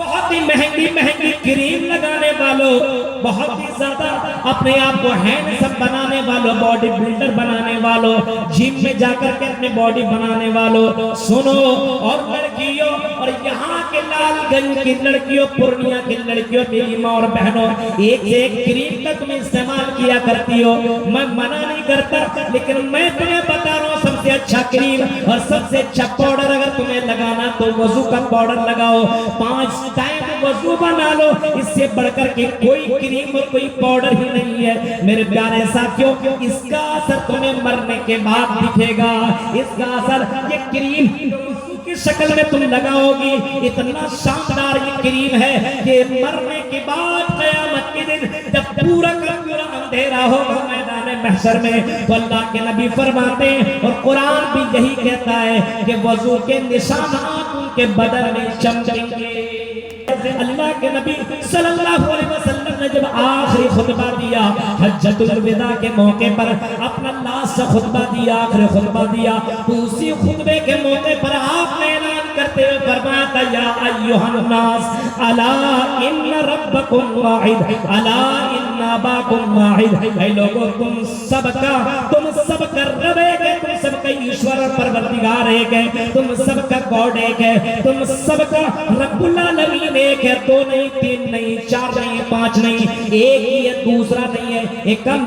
बहुत ही महंगी महंगी क्रीम लगाने वालों, बहुत ही ज्यादा अपने आप को हैंडसम बनाने वालों, बॉडी बिल्डर बनाने वालों, जिम में जाकर के अपने बॉडी बनाने वालों, सुनो। और लड़कियों, और यहाँ के लालगंज की लड़कियों, पूर्णिया की लड़कियों, मेरी माँ और बहनों, एक से एक क्रीम का तुम इस्तेमाल किया करती हो, मैं मना नहीं करता, लेकिन मैं तुम्हें बता रहा हूँ सबसे अच्छा क्रीम और सबसे अच्छा पाउडर अगर तुम्हें लगाना तो वजू का पाउडर लगाओ, 5 टाइम वजू बना लो, इससे बढ़कर के कोई क्रीम और कोई पाउडर ही नहीं है मेरे प्यारे साथियों। इसका असर तुम्हें मरने के बाद दिखेगा, इसका असर ये क्रीम की शक्ल में तुम लगाओगी, इतना शानदार ये क्रीम है कि मरने के बाद क़यामत के दिन जब पूरा का पूरा अंधेरा होगा मैदान महशर में, तो अल्लाह के नबी फरमाते हैं और कुरान भी यही कहता है कि वजू के निशानात उनके बदन में चमकेंगे। अल्लाह के नबी सल्लल्लाहु अलैहि वसल्लम ने जब आखिरी खुतबा दिया हज्जतुल विदा के मौके पर, अपना लास्ट खुतबा दिया, आखिरी खुतबा दिया, तो उसी खुतबे के मौके पर आपने ऐलान करते हुए फरमाया या अय्युहन नास अला इन्न रब्बकुम वाहिद अला इन्ना अबाकुम वाहिद, ऐ लोगों तुम सबका रब एक है, तुम सबका ईश्वर और परवरदिगार एक है, तुम सबका गॉड एक है, तुम सबका रब्बुल आलमीन एक है, 2 नहीं 3 नहीं 4 नहीं 5 नहीं, एक ही है, दूसरा नहीं है। एकम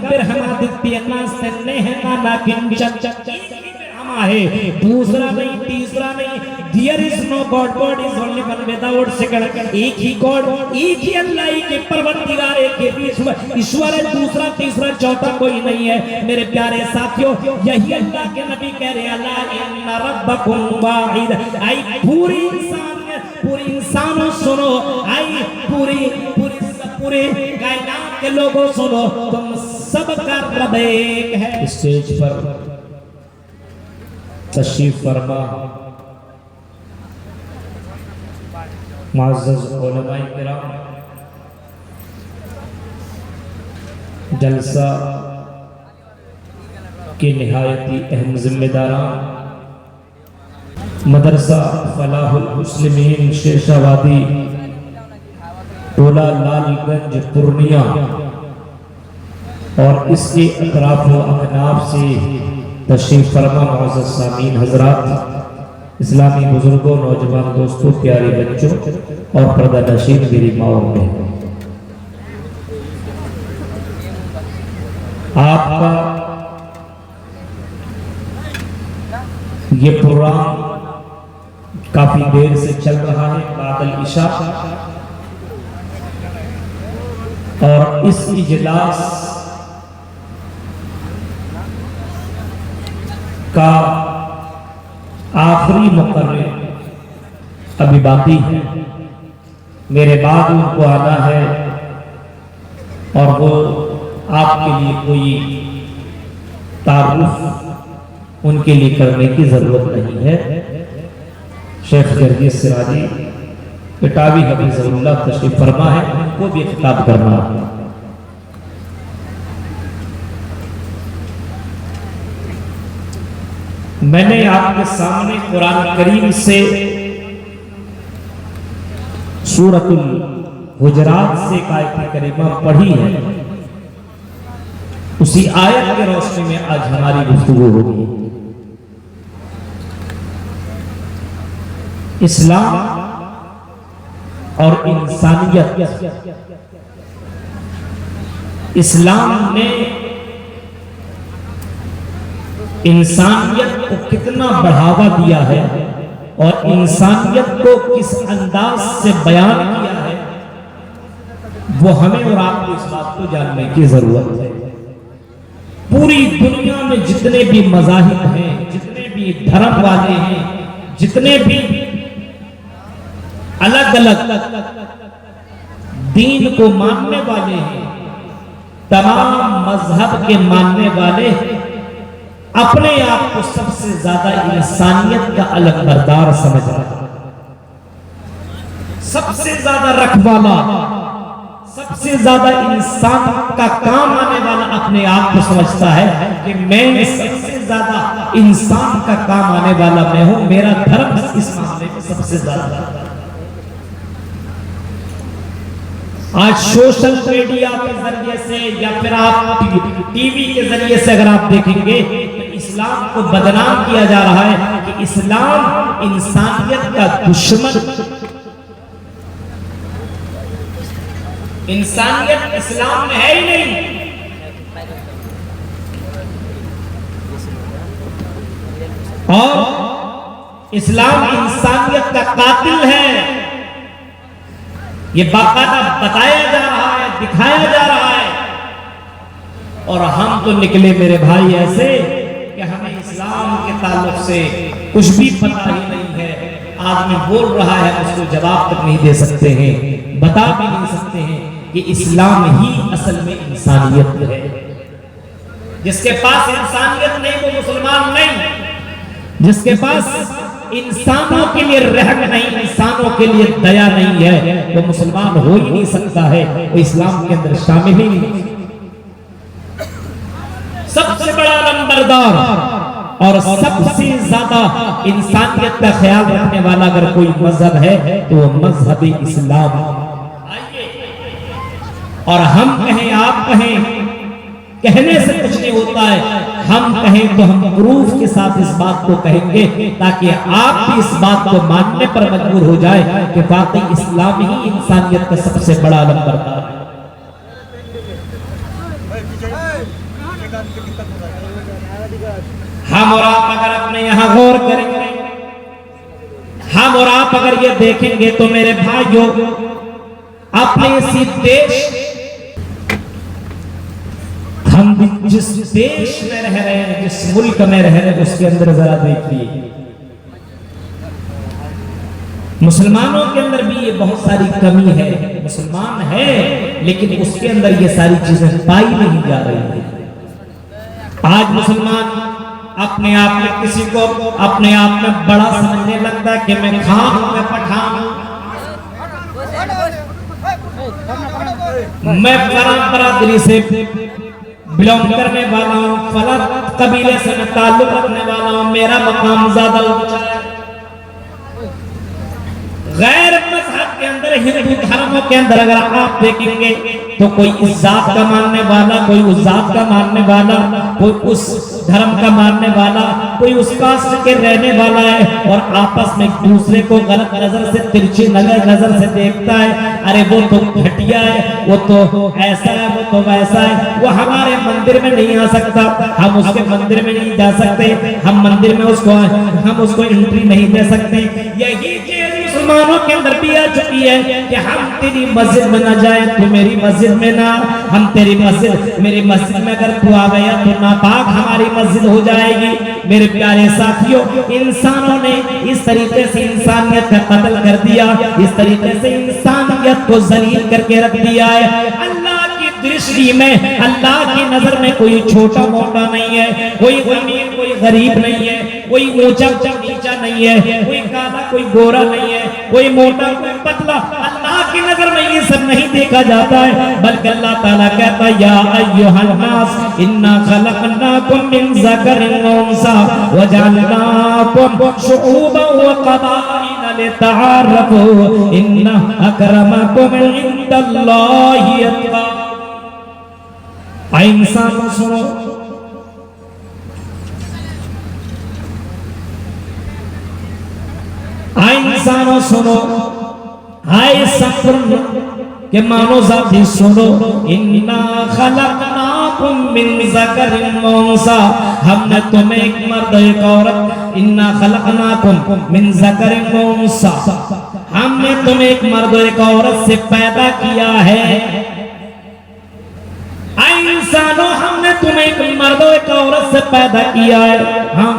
है, दूसरा नहीं तीसरा नहीं, there is no God, God is only one without second, एक ही गॉड, एक ही अल्लाह, एक ही परवरदिगार, एक ही ईश्वर है, दूसरा तीसरा चौथा कोई नहीं है मेरे प्यारे साथियों। यही अल्लाह के नबी कह रहे हैं अल्लाह इन्ना रब्बकुम वाहिद, आई पूरी इंसानों सुनो, आई पूरे कायनात के लोगों सुनो, तुम सबका रब एक है। स्टेज पर तशरीफ फरमा मुअज़्ज़ज़ उलमाए किराम, जलसा के निहायती अहम जिम्मेदारान, मदरसा फलाहुल मुस्लिमीन शेषावादी टोला लालगंज पूर्णिया और इसके अतराफ व अकनाफ से तशरीफ फरमा मुअज़्ज़ज़ सामीन हज़रात, इस्लामी बुजुर्गों, नौजवान दोस्तों, प्यारे बच्चों और पर्दा नशीन मेरी माओ में, आपका ये प्रोग्राम काफी देर से चल रहा है बादल इशा, और इस इजलास का आखिरी मुकर्रर अभी बाकी है, मेरे बाद उनको आना है और वो आपके लिए कोई तारुफ उनके लिए करने की जरूरत नहीं है। शेख जरगीस सिराजी पिटावी हफीज़ुल्लाह तशरीफ फरमा है, उनको भी खिताब करना है। मैंने आपके सामने कुरान करीम से सूरतुल हुजरात से एक आयत करीमा पढ़ी है, उसी आयत के रोशनी में आज हमारी गुफ्तगू होगी। इस्लाम और इंसानियत, इस्लाम ने इंसानियत को कितना बढ़ावा दिया है और इंसानियत को किस अंदाज से बयान किया है, वो हमें और आपको इस बात को जानने की जरूरत है। पूरी दुनिया में जितने भी मज़ाहिब हैं, जितने भी धर्म वाले हैं, जितने भी अलग अलग दीन को मानने वाले हैं, तमाम मजहब के मानने वाले अपने आप को सबसे ज्यादा इंसानियत का अलमबरदार समझ रहा है, सबसे ज्यादा रखवाला, सबसे ज्यादा इंसान का काम आने वाला अपने आप को समझता है कि मैं सबसे ज्यादा इंसान का काम आने वाला मैं हूं, मेरा धर्म इस मामले में सबसे ज्यादा। आज सोशल मीडिया के जरिए से या फिर आप टीवी के जरिए से अगर आप देखेंगे तो इस्लाम को बदनाम किया जा रहा है कि इस्लाम इंसानियत का दुश्मन। इंसानियत इस्लाम में है ही नहीं। और इस्लाम इंसानियत का कातिल है, ये बाकायदा बताया जा रहा है, दिखाया जा रहा है। और हम तो निकले मेरे भाई ऐसे कि हमें इस्लाम के ताल्लुक से कुछ भी पता ही नहीं है। आदमी बोल रहा है, उसको जवाब तक नहीं दे सकते हैं, बता भी नहीं सकते हैं कि इस्लाम ही असल में इंसानियत है। जिसके पास इंसानियत नहीं वो मुसलमान नहीं। जिसके पास इंसानों के लिए रहम नहीं, इंसानों के लिए दया नहीं है, वो मुसलमान हो ही नहीं सकता है, वो इस्लाम के अंदर शामिल ही नहीं। सबसे बड़ा नंबरदार और सबसे ज्यादा इंसानियत का ख्याल रखने वाला अगर कोई मजहब है तो वो मजहब इस्लाम। और हम कहें, आप कहें, कहने से कुछ नहीं होता है। हम कहें तो हम प्रूफ के साथ इस बात को कहेंगे ताकि आप भी इस बात को मानने पर मजबूर हो जाए कि वाकई इस्लाम ही इंसानियत का सबसे बड़ा नंबरदार है। हम और आप अगर अपने यहां गौर करेंगे, हम और आप अगर ये देखेंगे तो मेरे भाइयों, अपने इसी देश, हम जिस देश में रह रहे हैं, जिस मुल्क में रह रहे हैं, उसके अंदर जरा देखिए, मुसलमानों के अंदर भी ये बहुत सारी कमी है। मुसलमान है लेकिन उसके अंदर ये सारी चीजें पाई नहीं जा रही है। आज मुसलमान अपने आप में किसी को अपने आप में बड़ा समझने लगता है कि मैं खान हूं, मैं पठान हूं, मैं फलां बरादरी से बिलोंग करने वाला हूं, फलां कबीले से मैं ताल्लुक रखने वाला हूं, मेरा मकाम ज्यादा ऊंचा है। गैर मजहब के अंदर, हिंदू धर्मों के अंदर अगर आप देखेंगे तो कोई इस जात का मानने वाला, कोई उस जात का मानने वाला, कोई उस धर्म का मानने वाला, कोई उस कास्ट के रहने वाला है और आपस में एक दूसरे को गलत नजर से, तिरछी नजर से देखता है। अरे वो तो घटिया है, वो तो ऐसा है, वो तो वैसा है, वो हमारे मंदिर में नहीं आ सकता, हम उसके मंदिर में नहीं जा सकते, हम मंदिर में हम उसको एंट्री नहीं दे सकते। यही चीज मुसलमानों के अंदर भी आ चुकी है कि हम तेरी मस्जिद में ना जाए, तू मेरी मस्जिद में ना, हम तेरी मस्जिद, मेरी मस्जिद में अगर तू आ गया तो नापाक हमारी मस्जिद हो जाएगी। मेरे प्यारे साथियों, इंसानों ने इस तरीके से इंसानियत का कत्ल कर दिया, इस तरीके से इंसानियत को जलील करके रख दिया है। अल्लाह की दृष्टि में, अल्लाह की नजर में कोई छोटा मोटा नहीं है, कोई अमीर कोई गरीब नहीं है, कोई ऊंचा नीचा नहीं है, कोई काला कोई गोरा नहीं है, कोई मोटा कोई पतला। अल्लाह की नजर में ये सब नहीं देखा जाता है, बल्कि अल्लाह ताला कहता है, या अय्युहन नास इन्ना खलकनाकुम मिन ज़करिन व उन्सा व जअलनाकुम शुऊबन व क़बाइल लितअर्रफू इन्ना अकरमकुम इंदल्लाहि अत्क़ाकुम। इंसानों सुनो, इंसानों सुनो, हाय संपूर्ण के मानो जाति सुनो, इन्ना खलकनाकुम मिन ज़करिन व उन्सा, हमने तुम्हें एक मर्द एक औरत, इन्ना खलकनाकुम मिन ज़करिन व उन्सा, हमने तुम्हें एक मर्द एक औरत से पैदा किया है। इंसानों, हमने तुम्हें एक मर्द एक औरत से पैदा किया है। हाँ,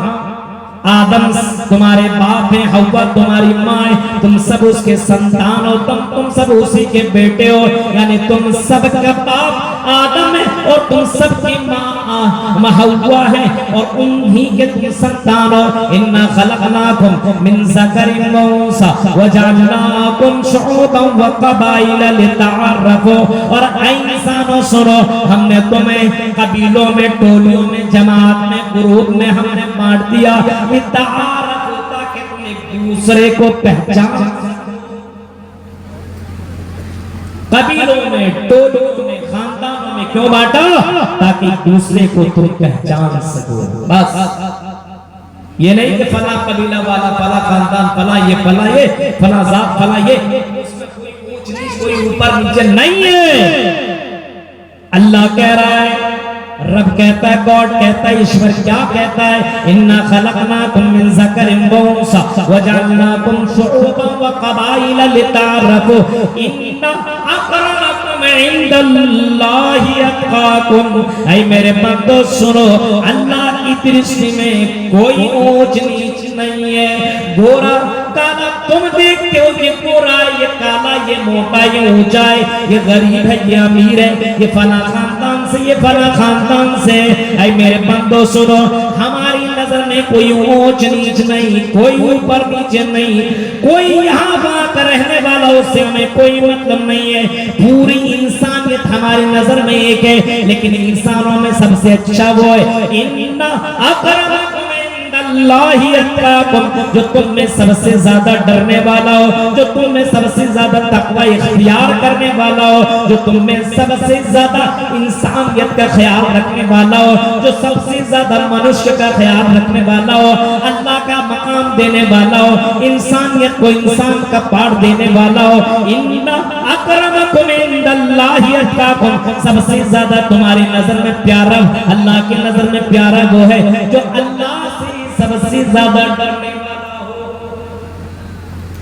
आदम तुम्हारे बाप है, हव्वा तुम्हारी माँ है, तुम सब उसके संतान हो, तुम सब उसी के बेटे हो, यानी तुम सब का बाप आदम है और तुम सबकी माँ हव्वा है और उन्हीं के तुम संतान हो। इन्ना खलकनाकुम मिन ज़करिन व उन्सा व जअलनाकुम शुऊबन व क़बाइल लितअर्रफू, और इंसानों सुनो, हमने तुम्हें कबीलों में, टोलियों में, जमात में, ग्रुप में हमने बांट दिया, लितअर्रफू, ताकि तुम एक दूसरे को पहचान। कबीलों में, टोलों में, खानदानों में क्यों बांटा? ताकि दूसरे को तुम पहचान सको। बस ये नहीं कि फला कबीला वाला, फला खानदान, फला ये, फला जात, फला ये, उसमें कोई ऊंच नीच, कोई ऊपर नीचे नहीं है। अल्लाह कह रहा है, रब कहता है, गॉड कहता है, ईश्वर क्या कहता है? इन्ना खलकनाकुम मिन ज़करिन व उन्सा व जअलनाकुम शुऊबन व क़बाइला लिताअरफू इन्ना अक़रमकुम इंदल्लाहि अत्क़ाकुम। ऐ मेरे बंदो सुनो, अल्लाह की दृष्टि में कोई ऊंच नीच नहीं है। गोरा काला तुम देखते हो, ये गोरा, ये काला, ये मोटा, ये ऊंचा है, ये गरीब है, ये अमीर है, ये फला खानदान से, ये फला खानदान से। ऐ मेरे बंदो सुनो, हमारी नजर में कोई ऊंच नीच नहीं, कोई ऊपर नीचे नहीं, कोई यहाँ वहाँ का रहने वाला, उससे हमें कोई मतलब नहीं है। पूरी इंसानियत हमारी नजर में एक है, लेकिन इंसानों में सबसे अच्छा वो है, इन्ना अकरमकुम इंदल्लाहि अत्क़ाकुम, जो तुम में सबसे ज्यादा डरने वाला हो, जो तुम में सबसे ज्यादा तकवा इख्तियार करने वाला हो, जो तुम में सबसे ज्यादा इंसानियत का ख्याल रखने वाला हो, जो सबसे ज्यादा मनुष्य का ख्याल रखने वाला हो, अल्लाह का मकाम देने वाला हो, इंसानियत को इंसान का पाठ देने वाला हो। इन्ना अकरमकुम इंदल्लाहि अत्क़ाकुम, सबसे ज्यादा तुम्हारी नजर में प्यारा, अल्लाह की नजर में प्यारा वो है जो अल्लाह से सबसे ज्यादा डरने वाला हो।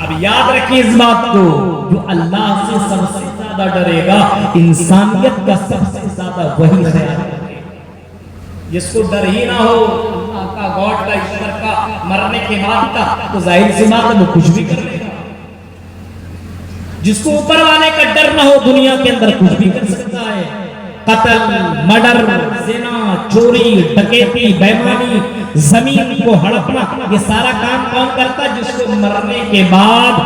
अब याद रखिए इस बात को, जो अल्लाह से सबसे ज्यादा डरेगा, इंसानियत का सबसे ज्यादा वही ख्याल रखेगा। जिसको डर ही ना हो अल्लाह का, गॉड का, ईश्वर का, मरने के बाद का, तो जाहिर सी बात है वो कुछ भी कर लेगा। जिसको ऊपर वाले का डर ना हो, दुनिया के अंदर कुछ भी कर सकता है। कत्ल, मर्डर, जिना, चोरी, डकैती, बेईमानी, जमीन को हड़पना, ये सारा काम कौन करता? जिसको मरने के बाद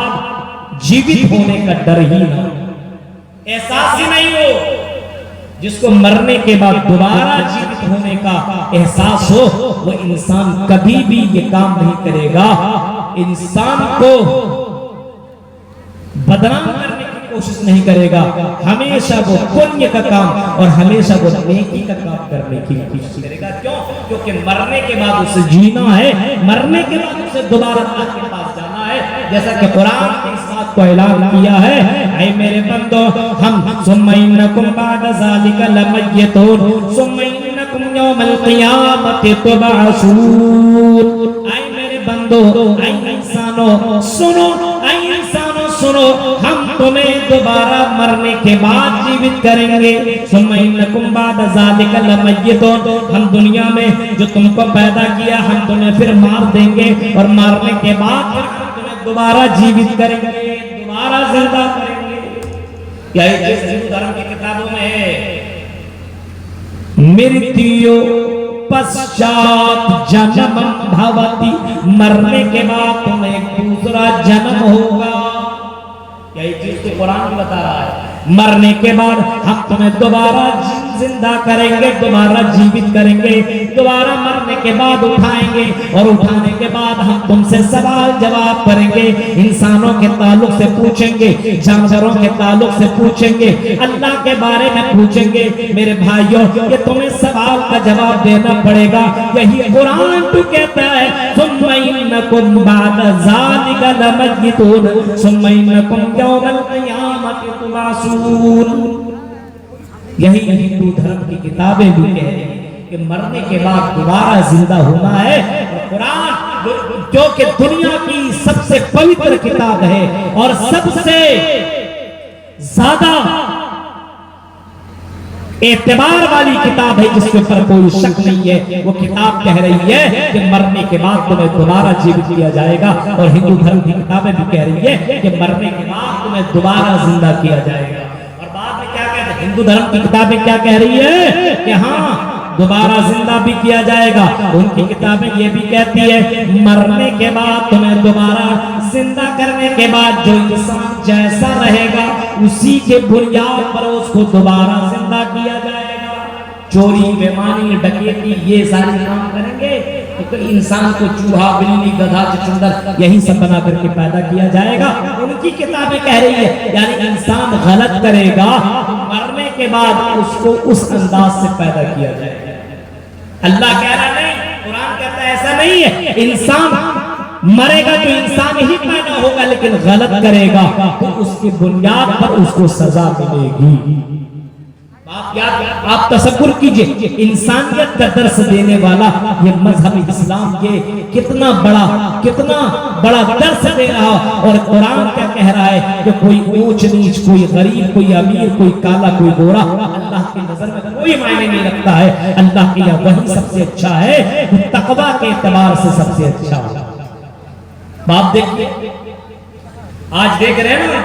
जीवित होने का डर ही ना, एहसास ही नहीं हो। जिसको मरने के बाद दोबारा जीवित होने का एहसास हो, वो इंसान कभी भी ये काम नहीं करेगा। इंसान को बदनाम करने की कोशिश नहीं करेगा, हमेशा वो पुण्य का काम और हमेशा वो नेकी का काम करने की कोशिश करेगा। क्यों? क्योंकि मरने के बाद उसे जीना है, मरने के बाद उसे दोबारा अल्लाह के पास जाना है। जैसा कि कुरान ने इस बात को ऐलान किया है, ऐ मेरे बंदो, हम सुम्मा इन्नकुम बअद ज़ालिका लमय्यतून सुम्मा इन्नकुम यौमल क़ियामति तुबअसून। ऐ मेरे बंदो, ऐ इंसानों सुनो, ऐ इंसानों सुनो, हम तुम्हें दोबारा मरने के बाद जीवित करेंगे। सुम्मा इन्नकुम बअद ज़ालिका लमय्यतून, हम दुनिया में जो तुमको पैदा किया, हम तुम्हें फिर मार देंगे और मारने के बाद हम तुम्हें दोबारा जीवित करेंगे, दोबारा जिंदा करेंगे। क्या ये हिंदू धर्म की किताबों में है? मृत्यु पश्चात जन्म भवति, मरने के बाद तुम्हें एक दूसरा जन्म होगा। यही चीज तो कुरान भी बता रहा है। मरने के बाद हम तुम्हें दोबारा जिंदा करेंगे, दोबारा जीवित करेंगे, दोबारा मरने के बाद उठाएंगे और उठाने के बाद हम तुमसे सवाल जवाब करेंगे। इंसानों के ताल्लुक से पूछेंगे, जानवरों के ताल्लुक से पूछेंगे, अल्लाह के बारे में पूछेंगे। मेरे भाइयों, ये तुम्हें सवाल का जवाब देना पड़ेगा। यही कुरान तो कहता है, सुम्मा इन्नकुम बअद ज़ालिका लमय्यतून सुम्मा इन्नकुम यौमल क़ियामति तुबअसून। यही हिंदू धर्म की किताबें भी कह रही हैं कि मरने के बाद दोबारा जिंदा होना है। और कुरान जो कि दुनिया की सबसे पवित्र किताब है और सबसे ज्यादा एतबार वाली किताब है, जिसके ऊपर कोई शक नहीं है, वो किताब कह रही है कि मरने के बाद तुम्हें दोबारा जीवित किया जाएगा। और हिंदू धर्म की किताबें भी कह रही है कि मरने के बाद तुम्हें दोबारा जिंदा किया जाएगा। और बाद में क्या कहते हैं? हिंदू धर्म की किताबें क्या कह रही है कि हाँ, दोबारा जिंदा भी किया जाएगा। उनकी किताबें ये भी कहती है, मरने के बाद तुम्हें दोबारा जिंदा करने के बाद जो इंसान जैसा रहेगा उसी के बुनियाद पर उसको दोबारा जिंदा किया जाएगा। चोरी, बेईमानी, डकैती, ये सारे काम करेंगे, तो इंसान को चूहा, बिल्ली, गधा, चुचुंदर यही सब बना करके पैदा किया जाएगा। उनकी किताबें कह रही है यानी इंसान गलत करेगा, मरने के बाद उसको उस अंदाज से पैदा किया जाएगा। अल्लाह कह रहा नहीं, कुरान कहता है ऐसा नहीं है। इंसान मरेगा तो इंसान ही पैदा होगा, लेकिन गलत करेगा तो उसकी बुनियाद पर उसको सजा मिलेगी। आप तसव्वुर कीजिए, इंसानियत का दर्स देने वाला ये मजहब इस्लाम ये कितना बड़ा दर्स दे रहा। और कुरान क्या कह रहा है कि कोई ऊंच नीच, कोई गरीब, कोई अमीर, कोई काला, कोई गोरा, अल्लाह की नजर में कोई मायने नहीं रखता है। अल्लाह के यहाँ वही सबसे अच्छा है, तकवा के एतबार से सबसे अच्छा। बाप देखिए, आज देख रहे हैं ना,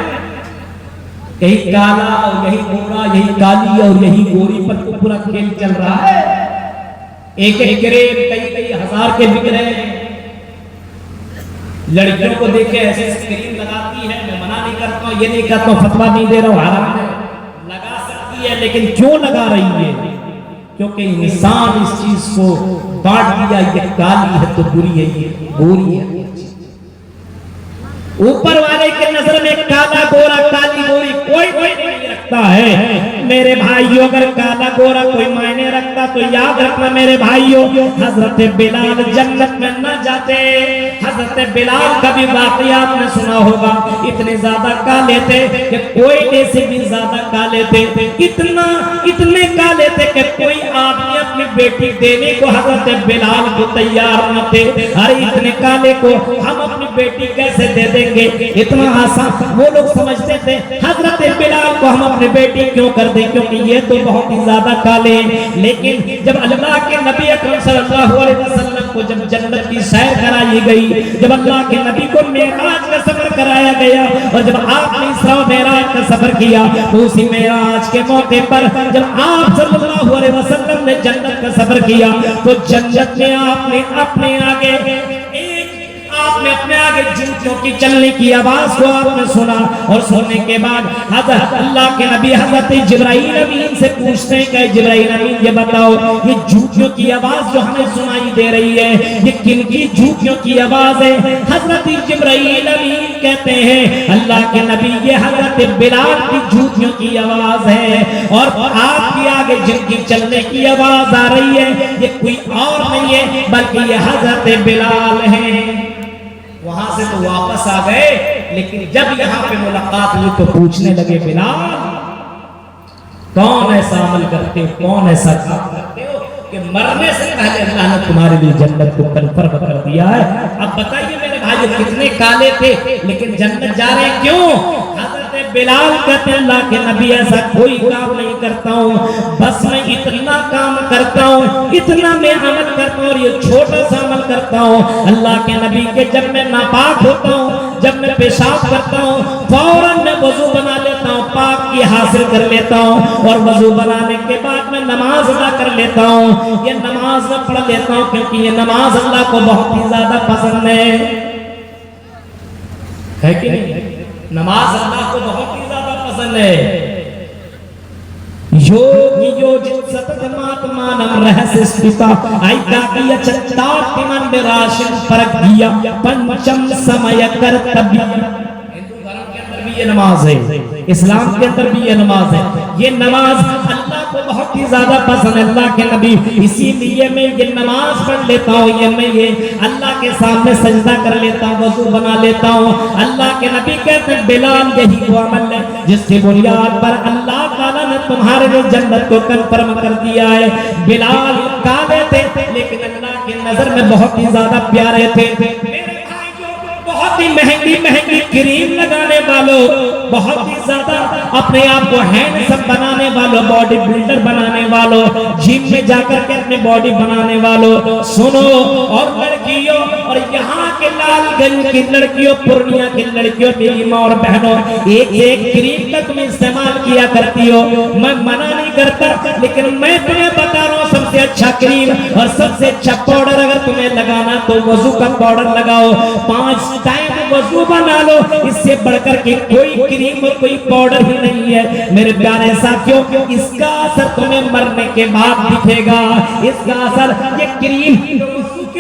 यही काला और यही गोरा, यही काली और यही गोरी पर तो पूरा खेल चल रहा है। एक एक क्रेम कई हजार के बिक रहे हैं। लड़कियों को देखे ऐसे क्रीम लगाती है, मैं मना नहीं करता हूँ, ये नहीं कहता हूँ, फतवा नहीं दे रहा हूँ, हराम है, लगा सकती है, लेकिन क्यों लगा रही है? क्योंकि इंसान इस चीज को बांट दिया, ये काली है तो बुरी है, ये गोरी है। ऊपर वाले के नजर में काला गोरा, काली गोरी कोई नहीं रखता है। मेरे भाइयों, अगर काला गोरा कोई मायने रखता तो याद रखना मेरे भाइयों, हजरत बिलाल जन्नत में न जाते। हजरत बिलाल का भी वाकया आपने सुना होगा, इतने ज्यादा काले थे कि कोयले से भी ज्यादा काले थे। इतने काले थे कि कोई आदमी अपनी बेटी देने को हजरत बिलाल को तैयार न थे। अरे इतने काले को हम अपनी बेटी कैसे दे देंगे? इतना आसान वो लोग समझते थे। हजरत बिलाल को हम अपनी बेटी क्यों कर दें, क्योंकि ये तो बहुत ही ज्यादा काले हैं। लेकिन जब अल्लाह के नबी अकरम सल्लल्लाहु अलैहि वसल्लम को जब जन्नत की सैर कराई गई, जब अल्लाह के नबी को मेराज का सफर कराया गया, और जब आपने इसरा व मेराज का सफर किया, तो उसी मेराज के मौके पर जब आप सल्लल्लाहु अलैहि वसल्लम ने जन्नत का सफर किया, तो जन्नत में आपने अपने आगे जूतियों की चलने की आवाज को आपने सुना। और सुनने के बाद हजरत अल्लाह के नबी हजरत जिब्राइल अमीन से पूछते हैं कि जिब्राइल अमीन ये बताओ, ये जूतियों की आवाज जो हमें सुनाई दे रही है, ये किन की जूतियों की आवाज है? हजरत जिब्राइल अमीन कहते हैं अल्लाह के नबी, ये हजरत बिलाल की जूतियों की आवाज है। और आपके आगे जिनकी चलने की आवाज आ रही है, ये कोई और नहीं है बल्कि ये हजरत बिलाल है। वहां से तो वापस आ गए, लेकिन जब यहाँ पे मुलाकात हुई तो पूछने लगे, बिलाल कौन ऐसा अमल करते हो, कौन ऐसा काम करते हो कि मरने से पहले अल्लाह ने तुम्हारे लिए जन्नत को कंफर्म कर दिया है? अब बताइए मेरे भाई, कितने काले थे लेकिन जन्नत जा रहे हैं, क्यों? बिलाल कहते हैं अल्लाह के नबी, ऐसा कोई काम नहीं करता हूँ, बस मैं इतना काम करता हूँ, इतना मैं अमल करता हूँ, और ये छोटा सा अमल करता हूँ अल्लाह के नबी के, जब मैं नापाक होता हूँ, जब मैं पेशाब करता हूँ, फौरन मैं वजू बना लेता हूँ, पाक की हासिल कर लेता हूँ, और वजू बनाने के बाद मैं नमाज अदा कर लेता हूँ। ये नमाज मैं पढ़ लेता हूँ क्योंकि ये नमाज अल्लाह को बहुत ही ज्यादा पसंद है कि नहीं? नमाज अल्लाह को बहुत ही ज्यादा पसंद है। योगी योजित सतत मात्मानम रहस्य स्थिता ऐका किया चत्ताति मन विराशन परक दिया पंचम समय कर्तव्य। हिंदू धर्म के अंदर भी ये नमाज है, इस्लाम के अंदर भी ये नमाज है। ये नमाज अल्लाह को बहुत ही ज्यादा पसंद है, अल्लाह के नबी, इसीलिए मैं ये नमाज पढ़ लेता हूँ, ये अल्लाह के सामने सजदा कर लेता हूँ, वजू बना लेता हूँ। अल्लाह के नबी कहते हैं बिलाल यही वो अमल है जिसकी बुनियाद पर अल्लाह ताला ने तुम्हारे लिए जन्नत को कंफर्म कर दिया है। बिलाल काले थे लेकिन अल्लाह की नजर में बहुत ही ज्यादा प्यारे थे। बहुत ही महंगी क्रीम लगाने वालों, बहुत ही ज्यादा अपने आप को हैंडसम बनाने वालों, बॉडी बिल्डर बनाने वालों, जिम में जाकर के अपने बॉडी बनाने वालों, सुनो और लड़कियों, और यहाँ के लालगंज की लड़कियों, पूर्णिया की लड़कियों, मेरी माँ और बहनों, एक क्रीम का तुम इस्तेमाल किया करती हो, मैं मना नहीं करता, लेकिन मैं तुम्हें बता रहा हूँ सबसे अच्छा क्रीम और सबसे अच्छा पाउडर अगर तुम्हें लगाना तो वजू का पाउडर लगाओ, 5 टाइम वजू बना लो, इससे बढ़कर के कोई क्रीम और कोई पाउडर ही नहीं है मेरे प्यारे साथियों। इसका असर तुम्हें मरने के बाद दिखेगा, इसका असर ये क्रीम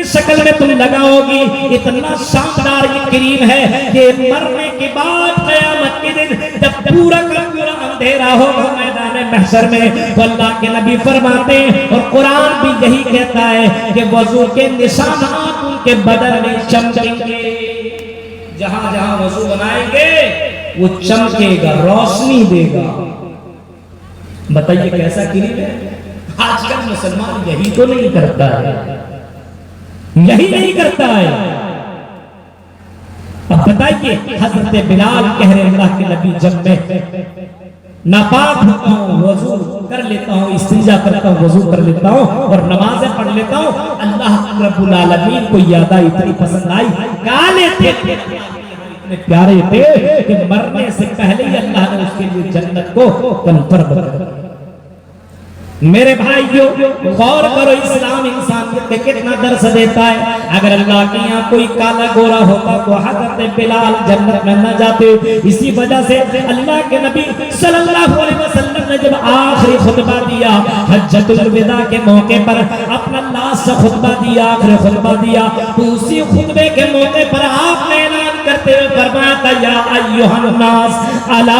की शक्ल में तुम लगाओगी, इतना शानदार ये क्रीम है कि मरने के बाद क़यामत के दिन जब पूरा का पूरा अंधेरा होगा मैदान महशर में, तो अल्लाह के नबी फरमाते हैं और कुरान भी यही कहता है कि वजू के निशानात उनके बदन में चमकेंगे। जहां जहां वजू बनाएंगे वो चमकेगा, रोशनी देगा। बताइए कैसा क्रीम है? आजकल मुसलमान यही तो नहीं करता है, यही नहीं करता है। अब बताइए, हजरत बिलाल कह रहे अल्लाह के नबी, जब मैं नापाक होता हूँ वजू कर लेता हूँ, इस्तिंजा करता हूँ, वजू कर लेता हूँ और नमाजें पढ़ लेता हूँ, अल्लाह रब्बुल आलमीन को याद आई, इतनी पसंद आई, गा लेते थे, इतने प्यारे थे कि मरने से पहले ही अल्लाह ने उसके लिए जन्नत को कन्फर्म कर दिया। मेरे भाइयों, गौर करो, इस्लाम इंसानियत के कितना दर्स देता है। अगर अल्लाह के यहाँ कोई काला गोरा होता तो हज़रत बिलाल जन्नत में न जाते। इसी वजह से अल्लाह के नबी सल्लल्लाहु अलैहि वसल्लम ने जब आखिरी खुतबा दिया हज्जतुल विदा के मौके पर, अपना लास्ट खुतबा दिया, आखिरी खुतबा दिया, तो उसी खुतबे के मौके पर आपने ऐलान करते हुए फरमाया, या अय्युहन नास अला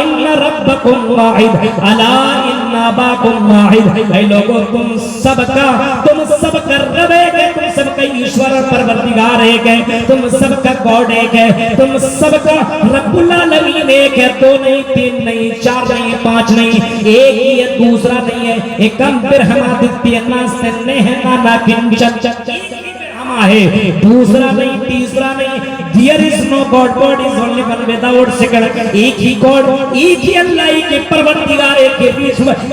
इन्न रब्बकुम वाहिद अला इन्ना अबाकुम वाहिद। ऐ लोगों, तुम सबका रब एक है, तुम सबका ईश्वर और परवरदिगार एक है, तुम सबका गॉड एक है, तुम सबका रब्बुल आलमीन एक है। दो नहीं, तीन नहीं, चार नहीं, पांच नहीं, एक ही है, दूसरा नहीं है। एकम बिरहमादित्य नास्तने है ना किंचन है, दूसरा नहीं, तीसरा नहीं। There is no God, God is only one without second। एक ही गॉड, एक ही अल्लाह, एक ही परवरदिगार, एक ही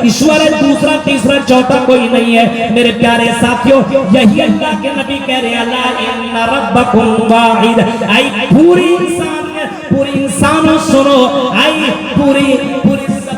ईश्वर है, दूसरा तीसरा चौथा कोई नहीं है। मेरे प्यारे साथियों, यही अल्लाह के नबी कह रहे हैं, अल्लाह इन्ना रब्बकुम वाहिद। आई पूरी इंसानों सुनो, आई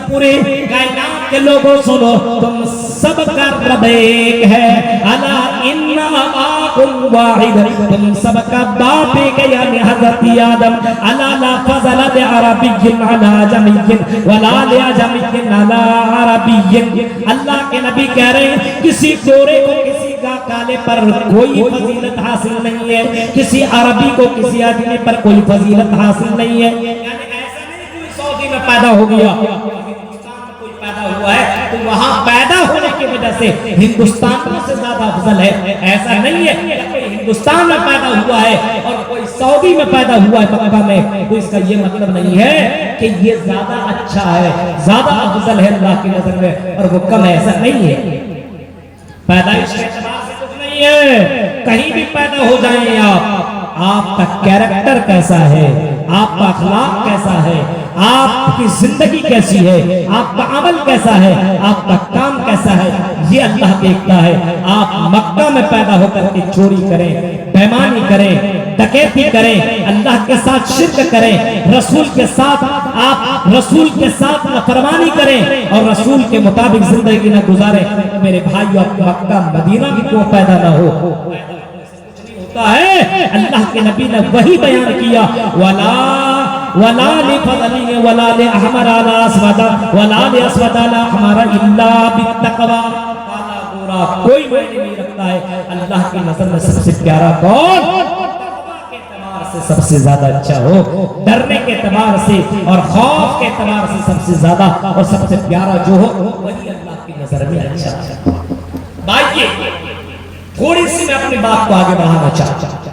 पूरे कायनात के लोगों सुनो, तुम सबका रब एक है। अला इन्ना अबाकुम वाहिद, तुम सबका बाप एक है, यानी हज़रत आदम। अला ला फज़ल li अरबिय्यिन अला अजमिय्यिन वला li अजमिय्यिन अला अरबिय्यिन। अल्लाह के नबी कह रहे हैं, किसी गोरे को किसी का काले पर कोई फजीलत हासिल नहीं है, किसी अरबी को किसी आदमी पर कोई फजीलत हासिल नहीं है। यानी ऐसा नहीं कोई सऊदी में पैदा हो गया, पैदा हुआ है तो वहां पैदा होने की वजह से हिंदुस्तान से ज्यादा अफजल है, ऐसा नहीं है। कोई हिंदुस्तान में पैदा हुआ है और कोई सऊदी में पैदा हुआ है मक्का में, तो इसका ये मतलब नहीं है कि ये ज्यादा अच्छा है, ज्यादा अफजल है अल्लाह की नजर में और वो कम है, ऐसा नहीं है। पैदाइश के एतबार से कुछ नहीं है, कहीं भी पैदा हो जाए आप, आपका कैरेक्टर कैसा है, आपका अखलाक कैसा है, आपकी जिंदगी कैसी है, आपका अमल कैसा है, आपका काम कैसा है, ये अल्लाह देखता है। आप मक्का में पैदा होकर के चोरी करें, बेईमानी करें, डकैती करें, अल्लाह के साथ शिर्क करें, रसूल के साथ नाफरमानी करें और रसूल के मुताबिक जिंदगी न गुजारें, तो मेरे भाइयों, मक्का मदीना भी क्यों पैदा ना हो है। अल्लाह के नबी ने वही बयान किया, वला li फज़ली वला li अहमर अला अस्वदा वला li अस्वद अला अहमर इल्ला बित्तक़वा। काला गोरा कोई मायने नहीं रखता है, अल्लाह की नज़र में सबसे प्यारा कौन? तक़वा के एतबार से सबसे ज्यादा अच्छा हो, डरने के एतबार से और खौफ के एतबार से सबसे ज्यादा और सबसे प्यारा जो हो, वही अल्लाह की नजर में अच्छा। भाइयों, थोड़ी सी मैं अपनी बात को आगे बढ़ाना चाहता हूं।